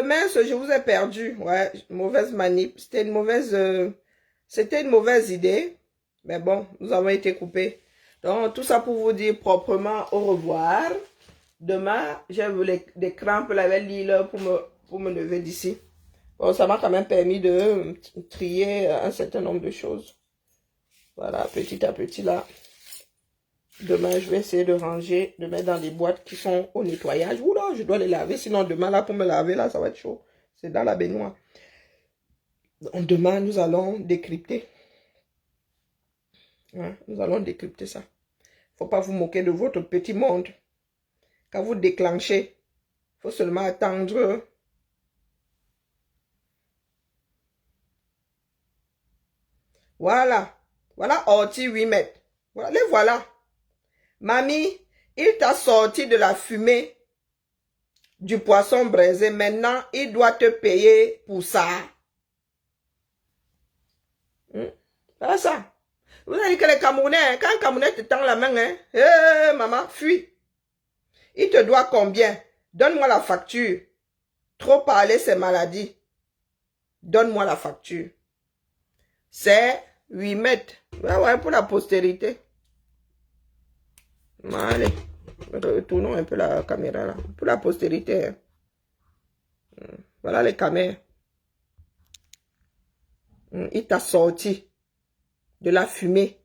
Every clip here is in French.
mince, je vous ai perdu. Ouais, mauvaise manip. C'était une mauvaise idée. Mais bon, nous avons été coupés. Donc, tout ça pour vous dire proprement au revoir. Demain, j'ai des crampes, la l'île pour me lever d'ici. Bon, ça m'a quand même permis de trier un certain nombre de choses. Voilà, petit à petit là. Demain, je vais essayer de ranger, de mettre dans des boîtes qui sont au nettoyage. Oula, je dois les laver. Sinon, demain, là, pour me laver, là, ça va être chaud. C'est dans la baignoire. Donc, demain, nous allons décrypter. Hein, nous allons décrypter ça. Faut pas vous moquer de votre petit monde. Quand vous déclenchez, faut seulement attendre. Voilà. Voilà ortie 8 mètres. Voilà, les voilà. Mamie, il t'a sorti de la fumée du poisson braisé. Maintenant, il doit te payer pour ça. Voilà ça. Vous avez dit que les Camerounais, quand un Camerounais te tend la main, hein, hey, maman, fuis. Il te doit combien? Donne-moi la facture. Trop parler, c'est maladie. Donne-moi la facture. C'est 8 mètres. Ouais, ouais, pour la postérité. Allez, retournons un peu la caméra là. Pour la postérité. Hein. Voilà les caméras. Il t'a sorti de la fumée.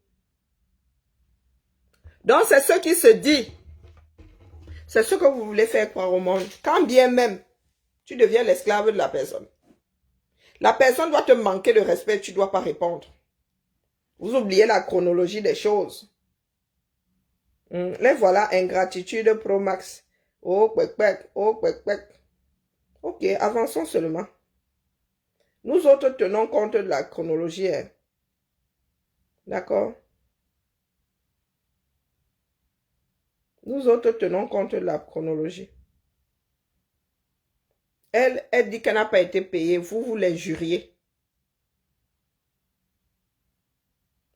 Donc c'est ce qui se dit. C'est ce que vous voulez faire croire au monde. Quand bien même, tu deviens l'esclave de la personne. La personne doit te manquer de respect, tu ne dois pas répondre. Vous oubliez la chronologie des choses. Les voilà, ingratitude pro max. Oh, kwek, kwek, oh, kwek, kwek. Ok, avançons seulement. Nous autres tenons compte de la chronologie. Hein. D'accord? Nous autres tenons compte de la chronologie. Elle dit qu'elle n'a pas été payée. Vous l'injuriez.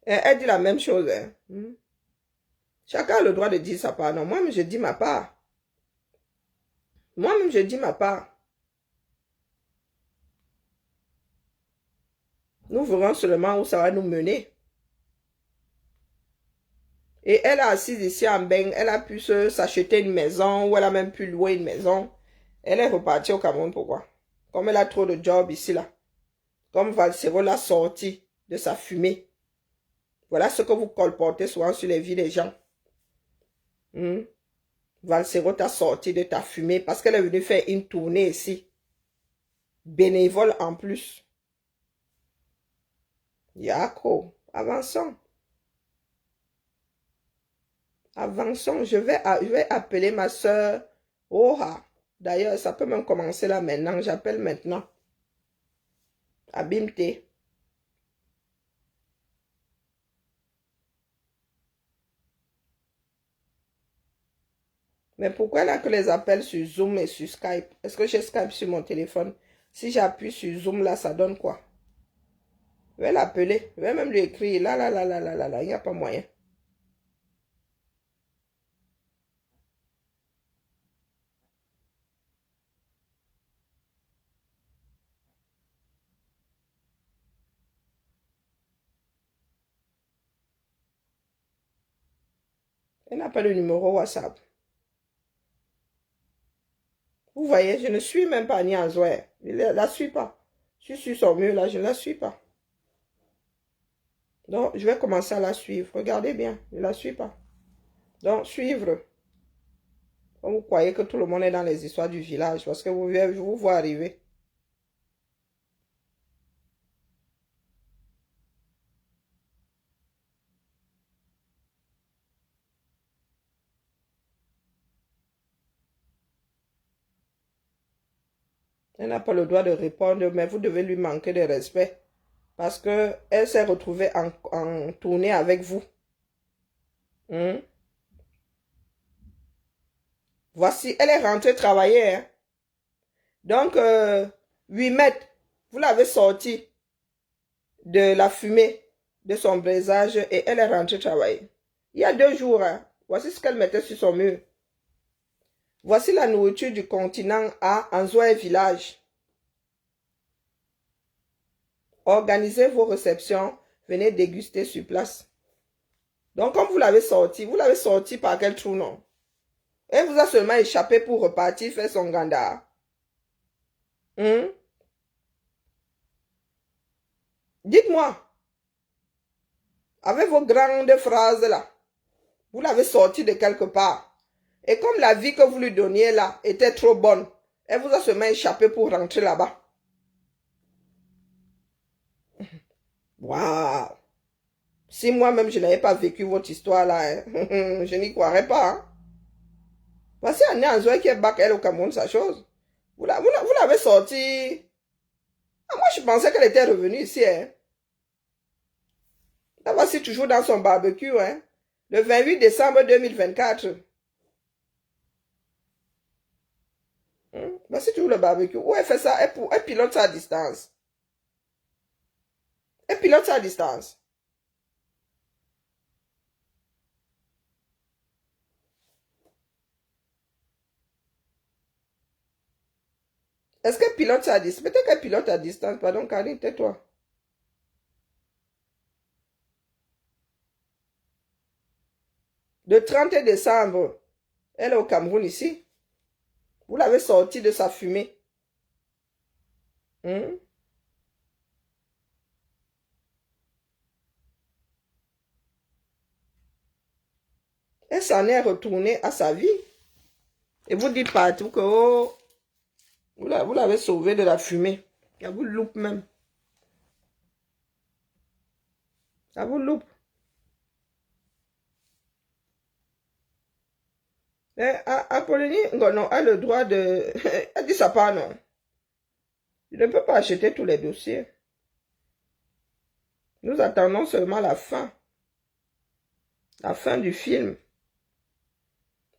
Elle dit la même chose. Hein. Chacun a le droit de dire sa part. Non, moi-même, je dis ma part. Moi-même, je dis ma part. Nous verrons seulement où ça va nous mener. Et elle est assise ici en Beng. Elle a pu s'acheter une maison ou elle a même pu louer une maison. Elle est repartie au Cameroun. Pourquoi? Comme elle a trop de job ici, là. Comme Valsero l'a sorti de sa fumée. Voilà ce que vous colportez souvent sur les vies des gens. Valsero t'a sorti de ta fumée parce qu'elle est venue faire une tournée ici. Bénévole en plus. Yako, avançons. Avançons, je vais appeler ma soeur. Oha. D'ailleurs, ça peut même commencer là maintenant. J'appelle maintenant. Abimte. Mais pourquoi elle a que les appels sur Zoom et sur Skype? Est-ce que j'ai Skype sur mon téléphone? Si j'appuie sur Zoom là, ça donne quoi? Je vais l'appeler. Je vais même lui écrire. Là, là, là, là, là, là, là. Il n'y a pas moyen. Elle n'a pas de numéro WhatsApp. Vous voyez, je ne suis même pas Niazoué. Je ne la suis pas. Je suis sur son mur là, je ne la suis pas. Donc, je vais commencer à la suivre. Regardez bien, je ne la suis pas. Donc, suivre. Vous croyez que tout le monde est dans les histoires du village parce que je vous vois arriver. Elle n'a pas le droit de répondre, mais vous devez lui manquer de respect. Parce qu'elle s'est retrouvée en tournée avec vous. Voici, elle est rentrée travailler. Hein. Donc, 8 mètres, vous l'avez sorti de la fumée de son braisage et elle est rentrée travailler. Il y a 2 jours, hein, voici ce qu'elle mettait sur son mur. Voici la nourriture du continent à Anzoé Village. Organisez vos réceptions. Venez déguster sur place. Donc, comme vous l'avez sorti par quel trou, non? Elle vous a seulement échappé pour repartir faire son ganda. Dites-moi. Avec vos grandes phrases là. Vous l'avez sorti de quelque part. Et comme la vie que vous lui donniez là était trop bonne, elle vous a seulement échappé pour rentrer là-bas. Waouh! Si moi-même je n'avais pas vécu votre histoire là, hein, je n'y croirais pas. Hein. Voici Annie Anzoé qui est back elle au Cameroun, sa chose. Vous l'avez sorti. Ah, moi je pensais qu'elle était revenue ici. Hein. Là, voici toujours dans son barbecue. Hein. Le 28 décembre 2024. Voici toujours le barbecue. Où elle fait ça? Elle pilote ça à distance. Elle pilote ça à distance. Est-ce qu'elle pilote ça à distance? Peut-être qu'elle pilote à distance. Pardon, Karine, tais-toi. Le 30 décembre, elle est au Cameroun ici. Vous l'avez sorti de sa fumée. Elle s'en est retournée à sa vie. Et vous dites partout que oh, vous l'avez sauvé de la fumée. Ça vous loupe même. Ça vous loupe. Apollonie non, a le droit de... Elle dit ça pas, non. Je ne peux pas acheter tous les dossiers. Nous attendons seulement la fin. La fin du film.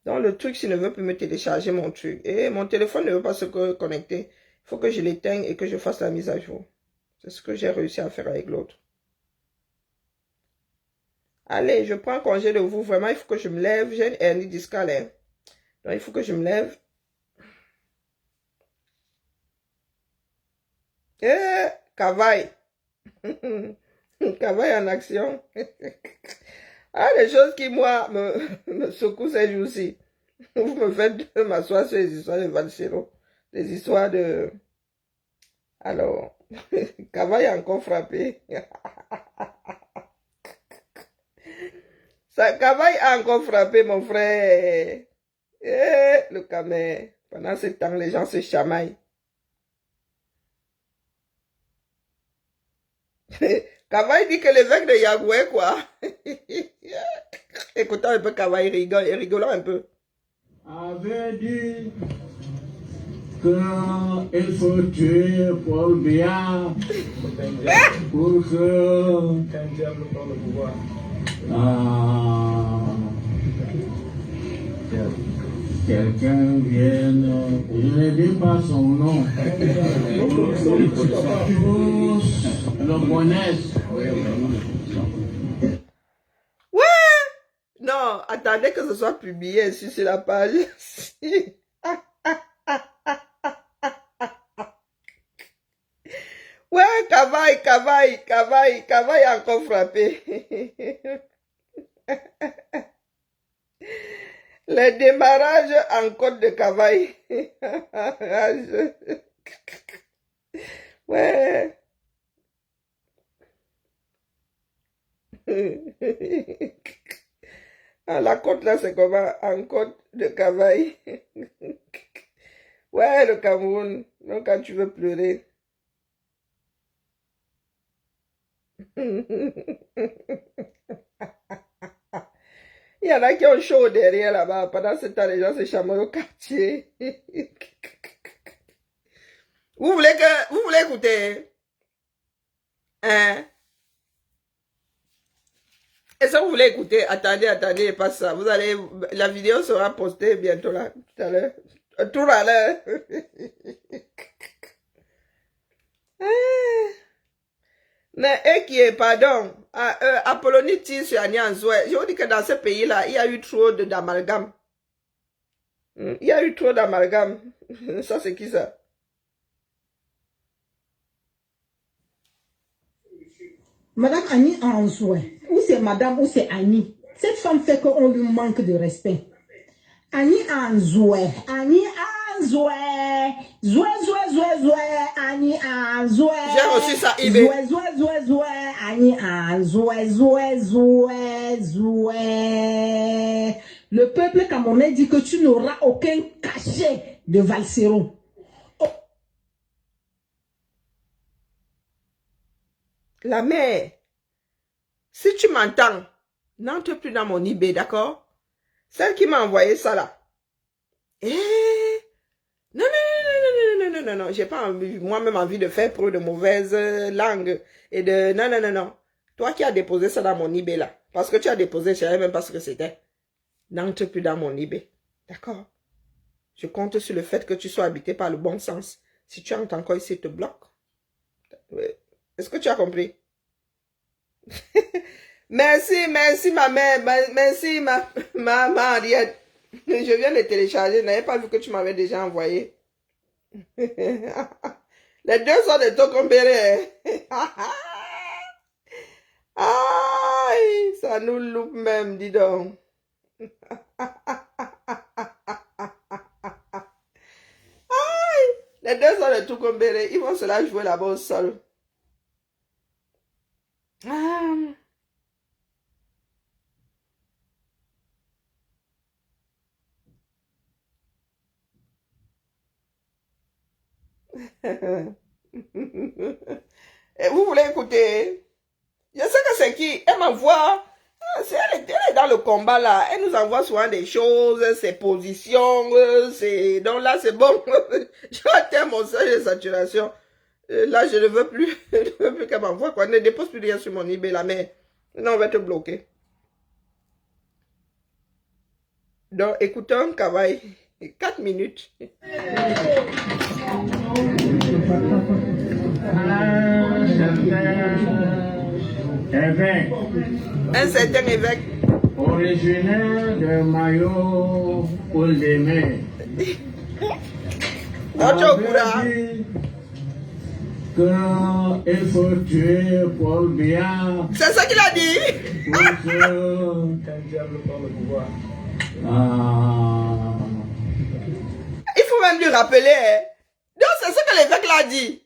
Donc le truc, s'il ne veut plus me télécharger mon truc. Et mon téléphone ne veut pas se connecter. Il faut que je l'éteigne et que je fasse la mise à jour. C'est ce que j'ai réussi à faire avec l'autre. Allez, je prends congé de vous. Vraiment, il faut que je me lève. J'ai une hernie discale. Hein. Donc il faut que je me lève. Cavaille. Cavaille en action. Ah, les choses qui, moi, me secouent ces jours-ci. Vous me faites m'asseoir sur les histoires de Valsero. Les histoires de... Alors, Cavaille a encore frappé. Ça, Cavaille a encore frappé, mon frère. Le camé. Pendant ce temps, les gens se chamaillent. Cavaille dit que l'évêque de Yagoué, quoi. Écoutons un peu Cavaille rigolant un peu. Avait dit qu'il faut tuer Paul Biya pour que quelqu'un vienne, je ne dis pas son nom, tous le connaissent. Ouais! Non, attendez que ce soit publié ici sur la page. Ouais, Cavaille a encore frappé. Le démarrage en côte de Cavaille. Ouais. Ah, la côte là, c'est comment? En côte de Cavaille. Ouais, le Cameroun. Donc, quand tu veux pleurer. Il y en a qui ont chaud derrière là-bas. Pendant ce temps, les gens se chamaillent au quartier. Vous voulez écouter? Hein? Est-ce que vous voulez écouter? Attendez, pas ça. La vidéo sera postée bientôt là, tout à l'heure. Tout à l'heure. Mais qui est, pardon, Apollonie tire sur Annie Anzoé. Je vous dis que dans ce pays-là, il y a eu trop d'amalgame. Il y a eu trop d'amalgame. Ça, c'est qui ça? Madame Annie Anzoué, ou c'est madame ou c'est Annie. Cette femme fait qu'on lui manque de respect. Annie Anzoué, Annie Anzoué, Zoué, Zoué, Zoué, Zoué, Annie Anzoué. J'ai reçu ça, eBay. Zoué, Zoué, Zoué, Zoué, Annie Anzoué, Zoué, Zoué, Zoué. Le peuple camerounais dit que tu n'auras aucun cachet de valsero. La mère, si tu m'entends, n'entre plus dans mon eBay, d'accord? Celle qui m'a envoyé ça là. Non, non, non, non, non, non, non, non, j'ai pas moi-même envie de faire preuve de mauvaise langue et de non, non, non, non. Toi qui as déposé ça dans mon eBay là, parce que tu as déposé, je savais même pas ce que c'était. N'entre plus dans mon eBay, d'accord? Je compte sur le fait que tu sois habité par le bon sens. Si tu entres encore ici, te bloque. Est-ce que tu as compris? Merci, merci ma mère, merci ma Henriette. Je viens de télécharger, je n'avais pas vu que tu m'avais déjà envoyé. Les deux sont de Tokombéré. Aïe, ça nous loupe même, dis donc. Aïe, les deux sont de Tokombéré, ils vont se la jouer là-bas au sol. Et vous voulez écouter? Je sais que c'est qui. Elle m'envoie. Elle est dans le combat là. Elle nous envoie souvent des choses, ses positions. Donc là, c'est bon. Je atteins mon seuil de saturation. Là, je ne veux plus. Je ne veux plus qu'elle m'envoie quoi. Ne dépose plus rien sur mon eBay là, mais non, on va te bloquer. Donc, écoutons Kavaï. 4 minutes. Un certain évêque. Originaire de Mayo Oldemé. Qu'il faut tuer Paul Biya. C'est ça qu'il a dit. Il faut même lui rappeler. Hein. Donc c'est ce que l'évêque l'a dit.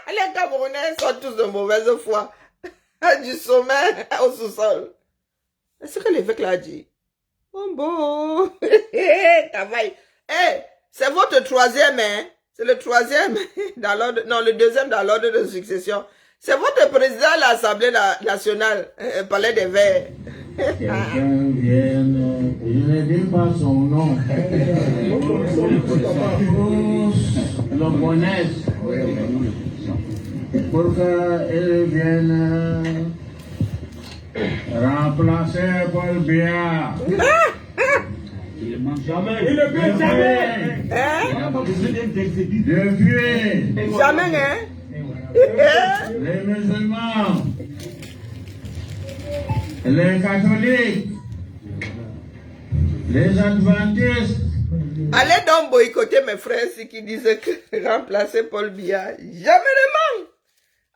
Les Camerounais sont tous de mauvaise foi. Du sommet au sous-sol. C'est ce que l'évêque l'a dit. Bon. Travail. C'est votre troisième, hein? C'est le troisième dans l'ordre. Non, le deuxième dans l'ordre de succession. C'est votre président de l'Assemblée nationale, Palais des Verts. Quelqu'un vient, je ne dis pas son nom. Le connaisse. Pour qu'il vienne remplacer Paul Biya. Il ne peut jamais. Depuis. Jamais, hein? Les musulmans, les catholiques, les adventistes. Allez donc boycotter mes frères qui disaient que remplacer Paul Biya. Jamais de manque.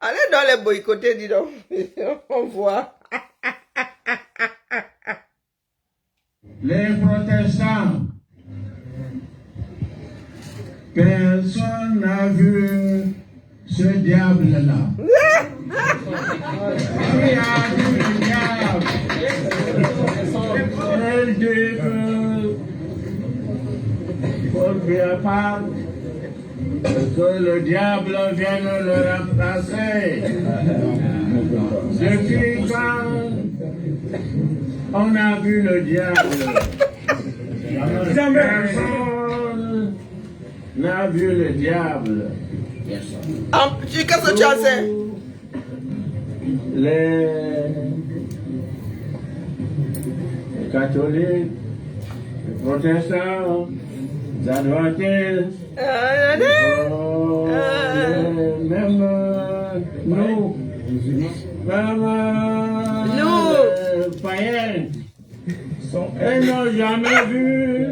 Allez donc les boycotter, dis donc. On voit. Les protestants. Personne n'a vu ce diable-là. Qui a vu le diable? Elle dit que Paul Biya parle, que le diable vienne le remplacer. Depuis quand on a vu le diable? Personne n'a vu le diable. Qu'est-ce que tu as fait? Les catholiques, les protestants, les adventistes, même nous, même les païens, ils n'ont jamais vu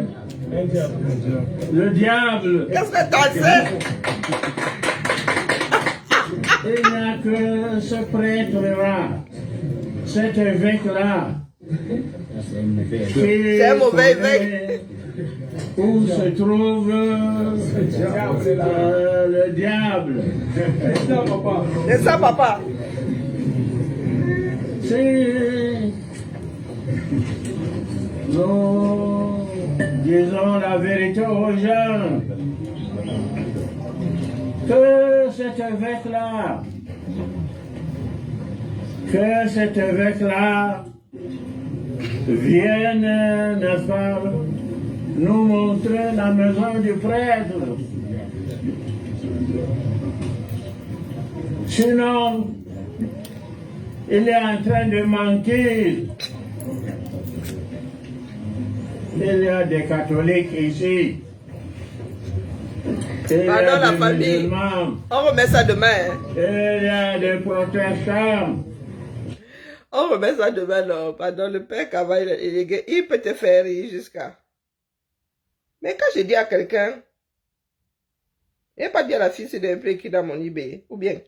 Le diable. Qu'est-ce que t'as fait? Il n'y a que ce prêtre-là, cet évêque-là. C'est un mauvais évêque. Où se trouve le diable. C'est ça, papa. Si nous disons la vérité aux gens, que cet évêque-là vienne, n'est-ce pas, nous montrer la maison du prêtre. Sinon, il est en train de manquer. Il y a des catholiques ici. Il y Pardon a la des famille. musulmans. On remet ça demain. Hein. Il y a des protestants. On remet ça demain, non. Pardon, le père Kava, il peut te faire rire jusqu'à. Mais quand je dis à quelqu'un, il n'y a pas dit à la fille, c'est d'un prix qui dans mon eBay, ou bien.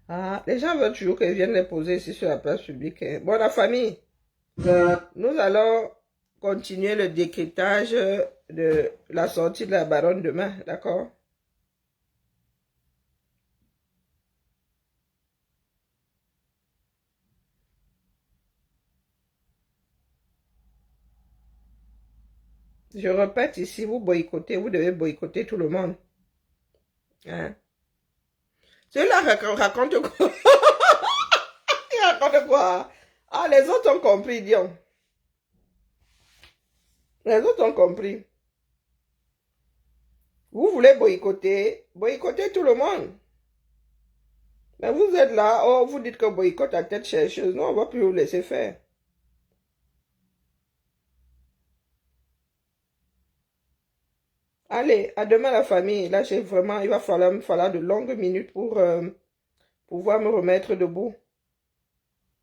Ah, les gens veulent toujours qu'ils viennent les poser ici sur la place publique. Hein. Bon, la famille, nous allons continuer le décryptage de la sortie de la baronne demain, d'accord? Je répète ici, vous boycottez, vous devez boycotter tout le monde. Hein? Celui-là raconte quoi? Il raconte quoi? Ah, les autres ont compris, Dion. Les autres ont compris. Vous voulez boycotter, boycottez tout le monde. Mais vous êtes là, oh, vous dites que boycott à tête chercheuse. Non, on va plus vous laisser faire. Allez, à demain la famille. Là, j'ai vraiment, il va me falloir de longues minutes pour pouvoir me remettre debout.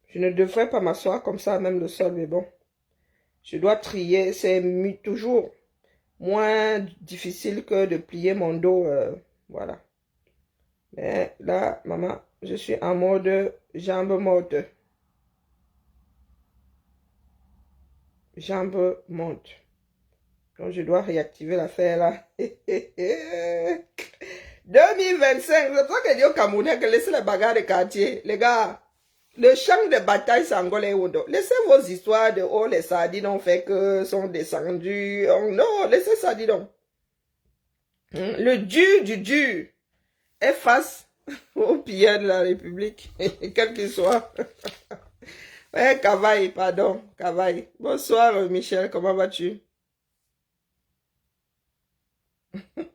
Je ne devrais pas m'asseoir comme ça, même le sol, mais bon. Je dois trier, c'est toujours moins difficile que de plier mon dos, voilà. Mais là, maman, je suis en mode jambes mortes. Jambes mortes. Donc, je dois réactiver l'affaire là. 2025, c'est pour ça que dit au Camerounais que laissez les bagarres de quartier. Les gars, le champ de bataille s'engolait où donc. Laissez vos histoires de oh, les sardines ont fait que sont descendus. Oh, non, laissez ça, dis donc. Le dur du dur est face aux pilleurs de la République, quel qu'il soit. Ouais, Cavaille, pardon, Cavaille. Bonsoir, Michel, comment vas-tu?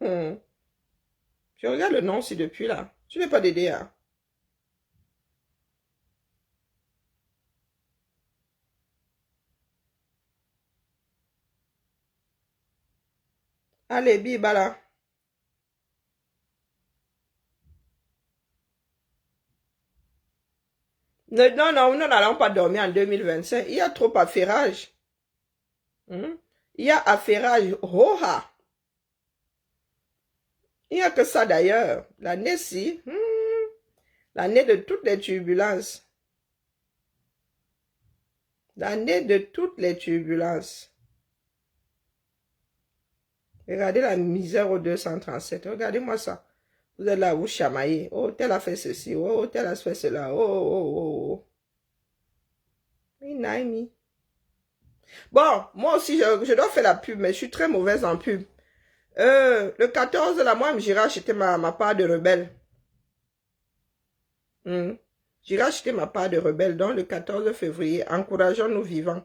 Je regarde le nom aussi depuis là. Tu n'es pas d'aider, hein? Allez, bibala. Non, non, nous n'allons pas dormir en 2025. Il y a trop affairage. Il y a affairage. Roha. Il n'y a que ça d'ailleurs. L'année-ci, l'année de toutes les turbulences. L'année de toutes les turbulences. Regardez la misère au 237. Regardez-moi ça. Vous êtes là, vous chamaillez. Oh, tel a fait ceci. Oh, tel a fait cela. Oh, oh, oh. Inaimi. Bon, moi aussi, je dois faire la pub, mais je suis très mauvaise en pub. Le 14, là, moi, j'irai acheter ma part de rebelle. J'irai acheter ma part de rebelle. Donc, le 14 février, encourageons nos vivants.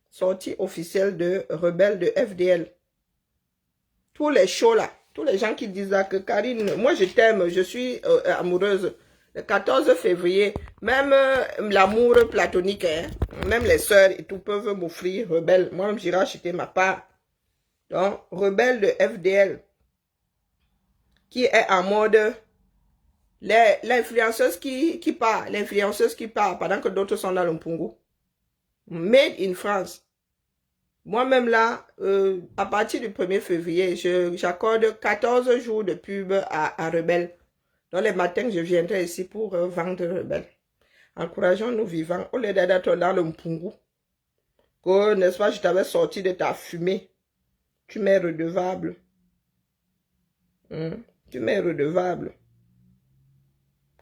Sortie officielle de rebelle de FDL. Tous les shows là, tous les gens qui disent là que Karine, moi je t'aime, je suis amoureuse. Le 14 février, même l'amour platonique, hein, même les sœurs et tout peuvent m'offrir rebelle. Moi, j'irai acheter ma part. Donc, rebelle de FDL, qui est en mode l'influenceuse qui part pendant que d'autres sont dans le Mpungu. Made in France. Moi-même là, à partir du 1er février, j'accorde 14 jours de pub à Rebelle. Dans les matins, je viendrai ici pour vendre Rebelle. Encourageons nos vivants au lieu d'être dans le Mpungu. Que, n'est-ce pas, je t'avais sorti de ta fumée. Tu m'es redevable. Tu m'es redevable.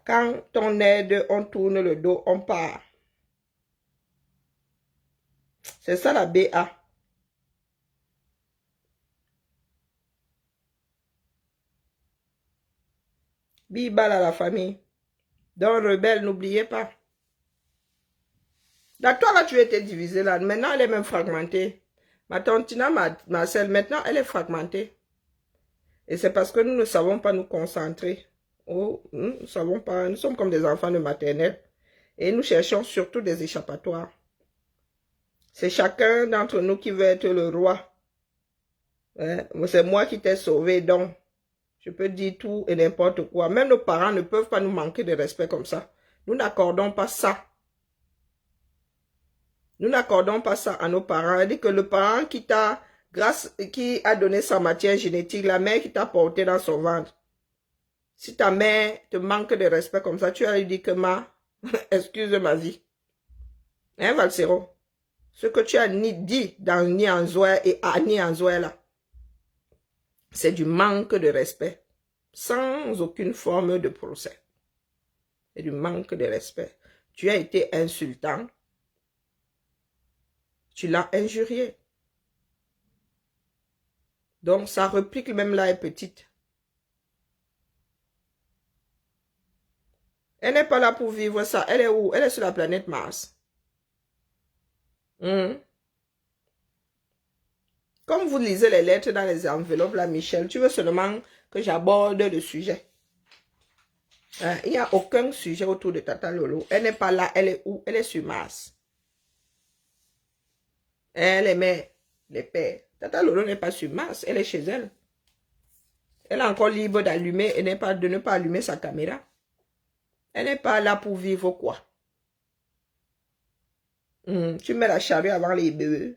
Quand on aide, on tourne le dos, on part. C'est ça la BA. Bibal à la famille. Donc, Rebelle, n'oubliez pas. Toi, là, tu étais divisée là. Maintenant, elle est même fragmentée. Ma tantina, Marcel, maintenant, elle est fragmentée. Et c'est parce que nous ne savons pas nous concentrer. Oh, nous ne savons pas. Nous sommes comme des enfants de maternelle. Et nous cherchons surtout des échappatoires. C'est chacun d'entre nous qui veut être le roi. C'est moi qui t'ai sauvé, donc je peux dire tout et n'importe quoi. Même nos parents ne peuvent pas nous manquer de respect comme ça. Nous n'accordons pas ça. Nous n'accordons pas ça à nos parents. Elle dit que le parent qui a donné sa matière génétique, la mère qui t'a porté dans son ventre. Si ta mère te manque de respect comme ça, tu vas lui dire que excuse ma vie. Hein, Valsero? Ce que tu as dit dans Nianzoé et à Nianzoé là, c'est du manque de respect. Sans aucune forme de procès. C'est du manque de respect. Tu as été insultant. Tu l'as injurié. Donc, sa réplique même là est petite. Elle n'est pas là pour vivre ça. Elle est où? Elle est sur la planète Mars. Comme vous lisez les lettres dans les enveloppes, là, Michel, tu veux seulement que j'aborde le sujet. Il n'y a aucun sujet autour de Tata Lolo. Elle n'est pas là. Elle est où? Elle est sur Mars. Elle aimait les pères. Tata Lolo n'est pas sur Mars. Elle est chez elle. Elle est encore libre d'allumer et de ne pas allumer sa caméra. Elle n'est pas là pour vivre quoi? Tu mets la charrue avant les bœufs.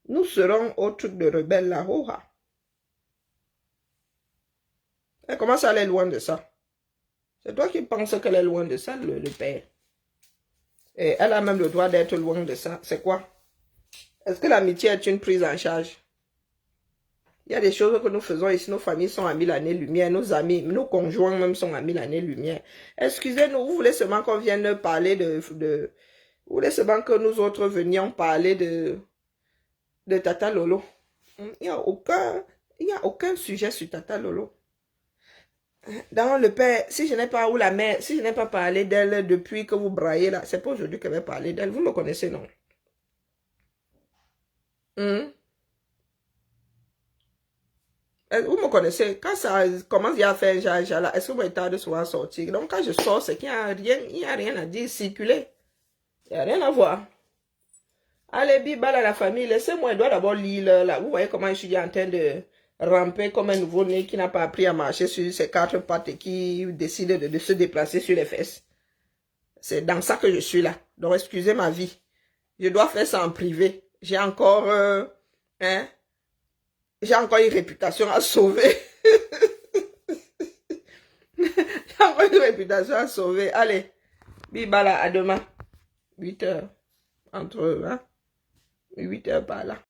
Nous serons au truc de rebelle là. Elle commence à aller loin de ça. C'est toi qui penses qu'elle est loin de ça, le père. Et elle a même le droit d'être loin de ça. C'est quoi? Est-ce que l'amitié est une prise en charge? Il y a des choses que nous faisons ici. Nos familles sont à 1000 années-lumière. Nos amis, nos conjoints même sont à 1000 années-lumière. Excusez-nous, vous voulez seulement qu'on vienne parler vous voulez seulement que nous autres venions parler de Tata Lolo. Il n'y a aucun sujet sur Tata Lolo. Dans le père, si je n'ai pas, ou la mère, si je n'ai pas parlé d'elle depuis que vous braillez là, c'est pas aujourd'hui que je vais parler d'elle. Vous me connaissez, non? Vous me connaissez, quand ça commence à faire jaja là, est-ce que vous êtes de souvent sortir? Donc quand je sors, c'est qu'il n'y a rien à dire, circuler. Il n'y a rien à voir. Allez, bibal à la famille, laissez-moi, je dois d'abord lire là. Vous voyez comment je suis en train de ramper comme un nouveau-né qui n'a pas appris à marcher sur ses quatre pattes et qui décide de se déplacer sur les fesses. C'est dans ça que je suis là. Donc excusez ma vie. Je dois faire ça en privé. J'ai encore j'ai encore une réputation à sauver. J'ai encore une réputation à sauver. Allez, bibala, à demain. 8 heures. Entre 8 heures par là.